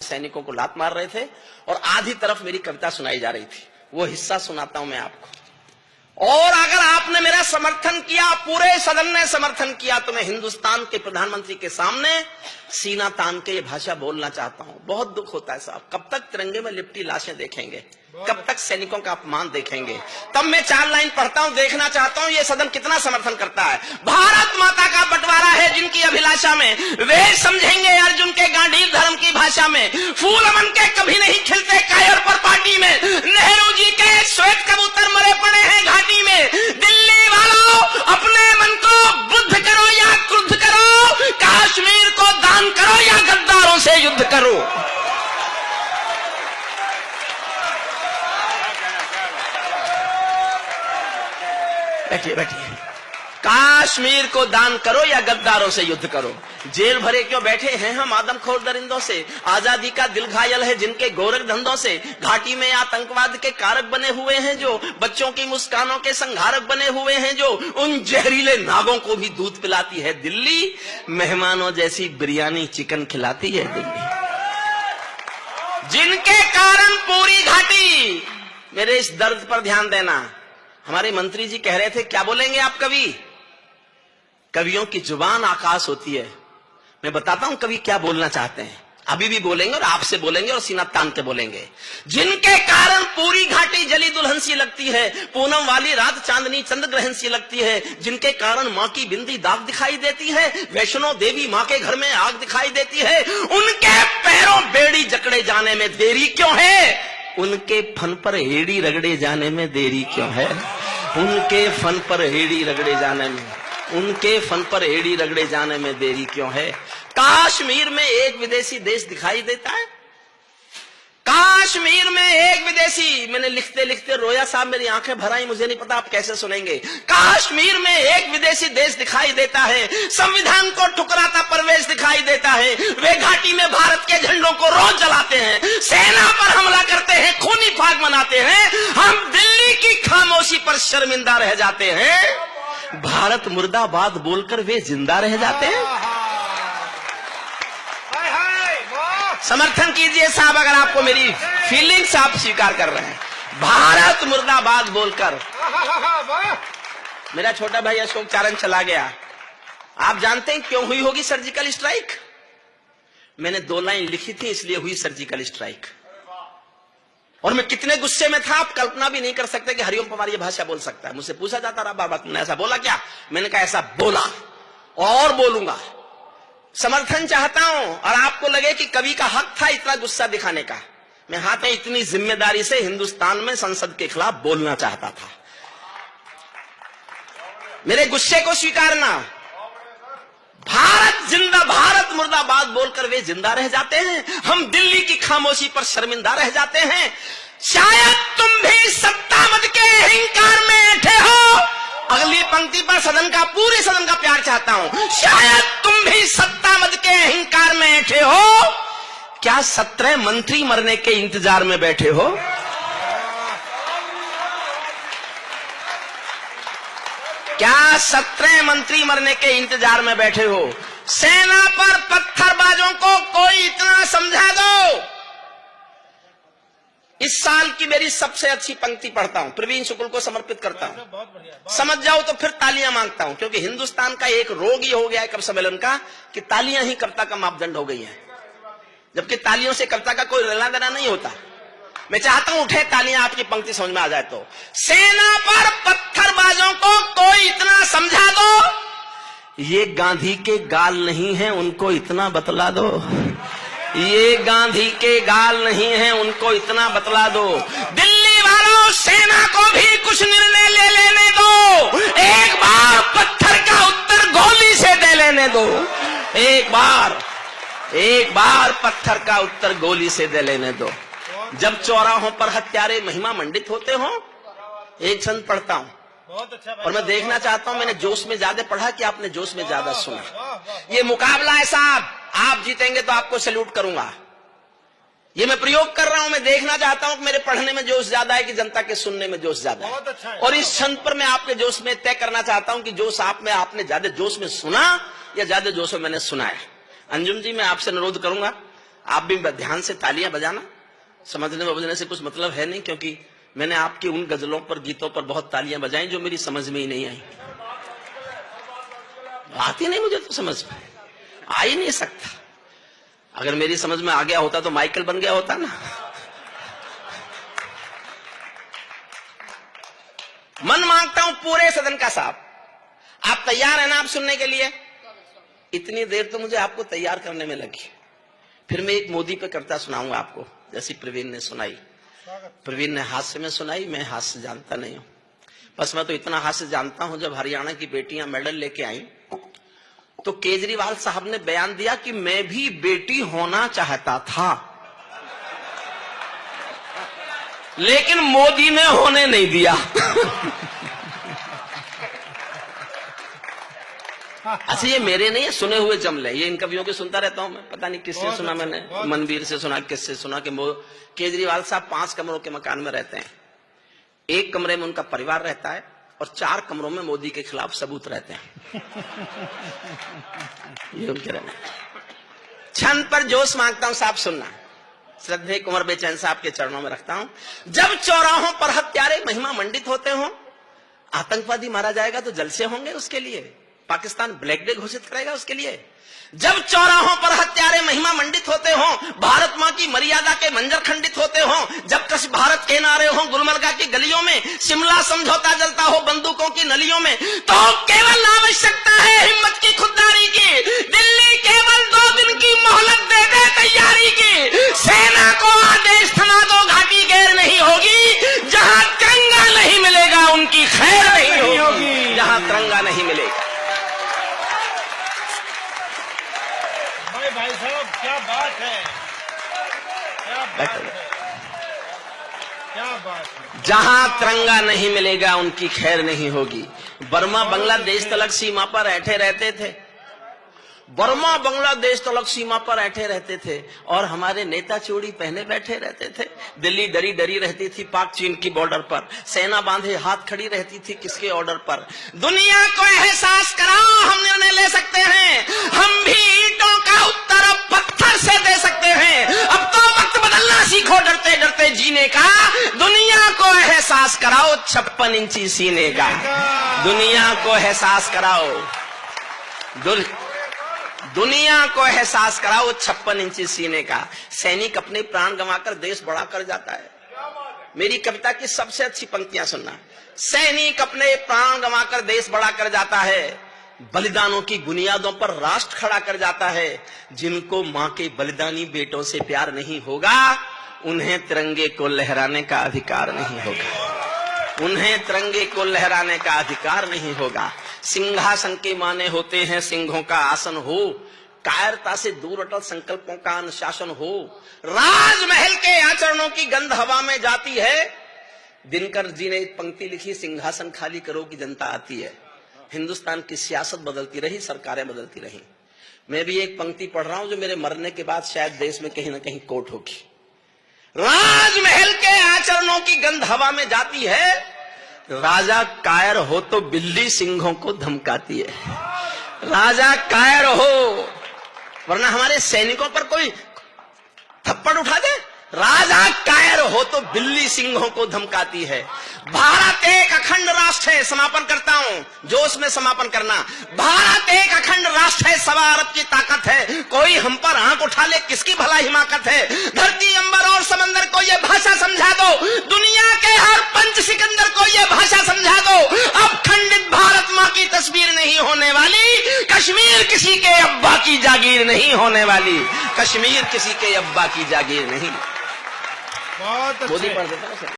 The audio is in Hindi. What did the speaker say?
सैनिकों को लात मार रहे थे और आधी तरफ मेरी कविता सुनाई जा रही थी। वो हिस्सा सुनाता हूं मैं आपको। और अगर आपने मेरा समर्थन किया, पूरे सदन ने समर्थन किया, तो मैं हिंदुस्तान के प्रधानमंत्री के सामने सीना तान के ये भाषा बोलना चाहता हूं। बहुत दुख होता है साहब, कब तक तिरंगे में लिपटी लाशें देखेंगे, कब तक सैनिकों का अपमान देखेंगे। तब मैं 4 लाइन पढ़ता हूं, देखना चाहता हूं ये सदन कितना समर्थन करता है। भारत माता का बंटवारा है जिनकी अभिलाषा में, वे समझेंगे अर्जुन के गांडीव धर्म की भाषा में। फूल अमन के कभी नहीं खिलते कायर पर पार्टी में, नेहरू जी के श्वेत कबूतर मरे पड़े हैं घाटी में। दिल्ली वालों, अपने मन को बुद्ध करो या क्रुद्ध करो, कश्मीर को दान करो या गद्दारों से युद्ध करो। बैठिए बैठिए। कश्मीर को दान करो या गद्दारों से युद्ध करो। जेल भरे क्यों बैठे हैं हम आदमखोर दरिंदों से, आजादी का दिल घायल है जिनके गोरख धंधों से। घाटी में आतंकवाद के कारक बने हुए हैं जो, बच्चों की मुस्कानों के संहारक बने हुए हैं जो, उन जहरीले नागों को भी दूध पिलाती है दिल्ली, मेहमानों जैसी बिरयानी चिकन खिलाती है दिल्ली। जिनके कारण पूरी घाटी, मेरे इस दर्द पर ध्यान देना। हमारे मंत्री जी कह रहे थे क्या बोलेंगे आप कवि, कवियों की जुबान आकाश होती है। मैं बताता हूं कवि क्या बोलना चाहते हैं, अभी भी बोलेंगे और आपसे बोलेंगे और सीना तान के बोलेंगे। जिनके कारण पूरी घाटी जली दुल्हन सी लगती है, पूनम वाली रात चांदनी चंद्र ग्रहण सी लगती है। जिनके कारण मां की बिंदी दाग दिखाई देती है, वैष्णो देवी मां के घर में आग दिखाई देती है। उनके पैरों बेड़ी जकड़े जाने में देरी क्यों है, उनके फन पर हेड़ी रगड़े जाने में देरी क्यों है। उनके फन पर हेड़ी रगड़े जाने में, उनके फन पर हेड़ी रगड़े जाने में देरी क्यों है। कश्मीर में एक विदेशी देश दिखाई देता है, कश्मीर में एक विदेशी। मैंने लिखते लिखते रोया साहब, मेरी आंखें भर आई, मुझे नहीं पता आप कैसे सुनेंगे। कश्मीर में एक विदेशी देश दिखाई देता है, संविधान को ठुकराता परवेश दिखाई देता है। वे घाटी में भारत के झंडों को रोज जलाते हैं, सेना पर हमला करते हैं, खूनी फाग मनाते हैं। हम दिल्ली की खामोशी पर शर्मिंदा रह जाते हैं, भारत मुर्दाबाद बोलकर वे जिंदा रह जाते हैं। समर्थन कीजिए साहब अगर आपको मेरी फीलिंग्स आप स्वीकार कर रहे हैं। भारत मुर्दाबाद बोलकर मेरा छोटा भाई अशोक चारण चला गया। आप जानते हैं क्यों हुई होगी सर्जिकल स्ट्राइक? मैंने 2 लाइन लिखी थी इसलिए हुई सर्जिकल स्ट्राइक। और मैं कितने गुस्से में था आप कल्पना भी नहीं कर सकते कि हरिओम पवार ये भाषा बोल सकता है। मुझसे पूछा जाता रहा बार बार, तुमने ऐसा बोला क्या? मैंने कहा ऐसा बोला और बोलूंगा। समर्थन चाहता हूं और आपको लगे कि कवि का हक था इतना गुस्सा दिखाने का। मैं हाथ में इतनी जिम्मेदारी से हिंदुस्तान में संसद के खिलाफ बोलना चाहता था। मेरे गुस्से को स्वीकारना। भारत जिंदा, भारत मुर्दाबाद बोलकर वे जिंदा रह जाते हैं, हम दिल्ली की खामोशी पर शर्मिंदा रह जाते हैं। शायद तुम भी सत्ता मद के अहंकार में ऐठे हो। अगली पंक्ति पर सदन का, पूरे सदन का प्यार चाहता हूं। शायद तुम भी सत्ता मद के अहंकार में ऐठे हो, क्या 17 मंत्री मरने के इंतजार में बैठे हो? क्या 17 मंत्री मरने के इंतजार में बैठे हो? सेना पर पत्थरबाजों को कोई इतना समझा दो। इस साल की मेरी सबसे अच्छी पंक्ति पढ़ता हूं, प्रवीण शुक्ल को समर्पित करता हूं। समझ जाओ तो फिर तालियां मांगता हूं, क्योंकि हिंदुस्तान का एक रोग ही हो गया है कवि सम्मेलन का कि तालियां ही कविता का मापदंड हो गई हैं, जबकि तालियों से कविता का कोई लेना देना नहीं होता। मैं चाहता हूं उठे तालियां, आपकी पंक्ति समझ में आ जाए तो। सेना पर पत्थरबाजों को कोई इतना समझा दो, ये गांधी के गाल नहीं है उनको इतना बतला दो। ये गांधी के गाल नहीं है उनको इतना बतला दो। दिल्ली वालों, सेना को भी कुछ निर्णय ले लेने दो। एक बार पत्थर का उत्तर गोली से दे लेने दो। एक बार पत्थर का उत्तर गोली से दे लेने दो। जब चौराहों पर हत्यारे महिमा मंडित होते हो, एक छंद पढ़ता हूं बहुत अच्छा और मैं देखना चाहता हूं मैंने जोश में ज्यादा पढ़ा कि आपने जोश में ज्यादा सुना। ये मुकाबला है साहब, आप जीतेंगे तो आपको सैल्यूट करूंगा। ये मैं प्रयोग कर रहा हूं, मैं देखना चाहता हूं कि मेरे पढ़ने में जोश ज्यादा है कि जनता के सुनने में जोश ज्यादा है। अच्छा है। और इस छंद पर मैं आपके जोश में तय करना चाहता हूं कि जोश आप में आपने ज्यादा जोश में सुना या ज्यादा जोश में मैंने सुनाया। अंजुम जी, मैं आपसे अनुरोध करूंगा आप भी ध्यान से तालियां बजाना, समझने में बजने से कुछ मतलब है नहीं, क्योंकि मैंने आपकी उन गजलों पर, गीतों पर बहुत तालियां बजाई जो मेरी समझ में ही नहीं आई। आती नहीं मुझे तो, समझ में आ ही नहीं सकता। अगर मेरी समझ में आ गया होता तो माइकल बन गया होता ना। मन मांगता हूं पूरे सदन का साहब, आप तैयार हैं ना आप सुनने के लिए? इतनी देर तो मुझे आपको तैयार करने में लगी। फिर मैं एक मोदी पे कविता सुनाऊंगा आपको, जैसी प्रवीण ने सुनाई। प्रवीण ने हास्य में सुनाई, मैं हास्य जानता नहीं हूं। बस मैं तो इतना हास्य जानता हूं, जब हरियाणा की बेटियां मेडल लेके आई तो केजरीवाल साहब ने बयान दिया कि मैं भी बेटी होना चाहता था, लेकिन मोदी ने होने नहीं दिया। अच्छा, ये मेरे नहीं है, सुने हुए जमले, ये इन कवियों के सुनता रहता हूं मैं। पता नहीं किससे सुना मैंने, मनवीर से सुना, किससे सुना कि केजरीवाल साहब 5 कमरों के मकान में रहते हैं। 1 कमरे में उनका परिवार रहता है और 4 कमरों में मोदी के खिलाफ सबूत रहते हैं। ये उनके रहने। छंद पर जोश मांगता हूं साहब, सुनना। श्रद्धेय कुंवर बेचैन साहब के चरणों में रखता हूं। जब चौराहों पर हत्यारे महिमा मंडित होते हों, आतंकवादी मारा जाएगा तो जलसे होंगे उसके लिए, पाकिस्तान ब्लैक डे घोषित करेगा उसके लिए। जब चौराहों पर हत्यारे महिमा मंडित होते हों, भारत मां की मर्यादा के मंजर खंडित होते हों, जब कश भारत के नारे हों गुलमर्गा की गलियों में, शिमला समझौता जलता हो बंदूकों की नलियों में, तो केवल आवश्यकता है हिम्मत की, खुददारी की। दिल्ली केवल 2 दिन की मोहलत दे दे तैयारी की। सेना को आदेश थमा दो, घाटी गैर नहीं होगी। जहां तिरंगा नहीं मिलेगा उनकी खैर नहीं होगी। जहां तिरंगा नहीं मिलेगा। भाई साहब क्या बात है, क्या बात है, क्या बात है। जहां तिरंगा नहीं मिलेगा उनकी खैर नहीं होगी। बर्मा बांग्लादेश तलक सीमा पर ऐठे रहते थे, बर्मा बांग्लादेश तलक सीमा पर ऐठे रहते थे, और हमारे नेता चूड़ी पहने बैठे रहते थे। दिल्ली डरी डरी रहती थी पाक चीन की बॉर्डर पर, सेना बांधे हाथ खड़ी रहती थी किसके ऑर्डर पर। दुनिया को एहसास कराओ हम निर्णय ले सकते हैं, हम भी ईंटों का उत्तर अब पत्थर से दे सकते हैं। अब तो वक्त बदलना सीखो डरते डरते जीने का। दुनिया को एहसास कराओ 56 इंची सीने का। दुनिया को एहसास कराओ, दुनिया को एहसास कराओ 56 इंची सीने का। सैनिक अपने प्राण गंवाकर देश बड़ा कर जाता है। मेरी कविता की सबसे अच्छी पंक्तियां सुनना। सैनिक अपने प्राण गंवाकर देश बड़ा कर जाता है, बलिदानों की बुनियादों पर राष्ट्र खड़ा कर जाता है। जिनको मां के बलिदानी बेटों से प्यार नहीं होगा, उन्हें तिरंगे को लहराने का अधिकार नहीं होगा। उन्हें तिरंगे को लहराने का अधिकार नहीं होगा। सिंहासन के माने होते हैं सिंहों का आसन हो, कायरता से दूर अटल संकल्पों का अनुशासन हो। राजमहल के आचरणों की गंध हवा में जाती है। दिनकर जी ने एक पंक्ति लिखी, सिंहासन खाली करो की जनता आती है। हिंदुस्तान की सियासत बदलती रही, सरकारें बदलती रही। मैं भी एक पंक्ति पढ़ रहा हूं जो मेरे मरने के बाद शायद देश में कहीं ना कहीं कोट होगी। राजमहल के आचरणों की गंध हवा में जाती है, राजा कायर हो तो बिल्ली सिंहों को धमकाती है। राजा कायर हो, वरना हमारे सैनिकों पर कोई थप्पड़ उठा दे। राजा कायर हो तो बिल्ली सिंहों को धमकाती है। भारत एक अखंड राष्ट्र है, समापन करता हूं, जोश में समापन करना। भारत एक अखंड राष्ट्र है, 1.25 अरब की ताकत है। कोई हम पर आंख उठा ले किसकी भला हिमाकत है। धरती अंबर और समंदर को ये भाषा समझा दो, दुनिया के हर पंच सिकंदर को ये भाषा समझा दो। अब खंडित भारत मां की तस्वीर नहीं होने वाली, कश्मीर किसी के अब्बा की जागीर नहीं होने वाली। कश्मीर किसी के अब्बा की जागीर नहीं। बहुत मोदी पढ़ देता है।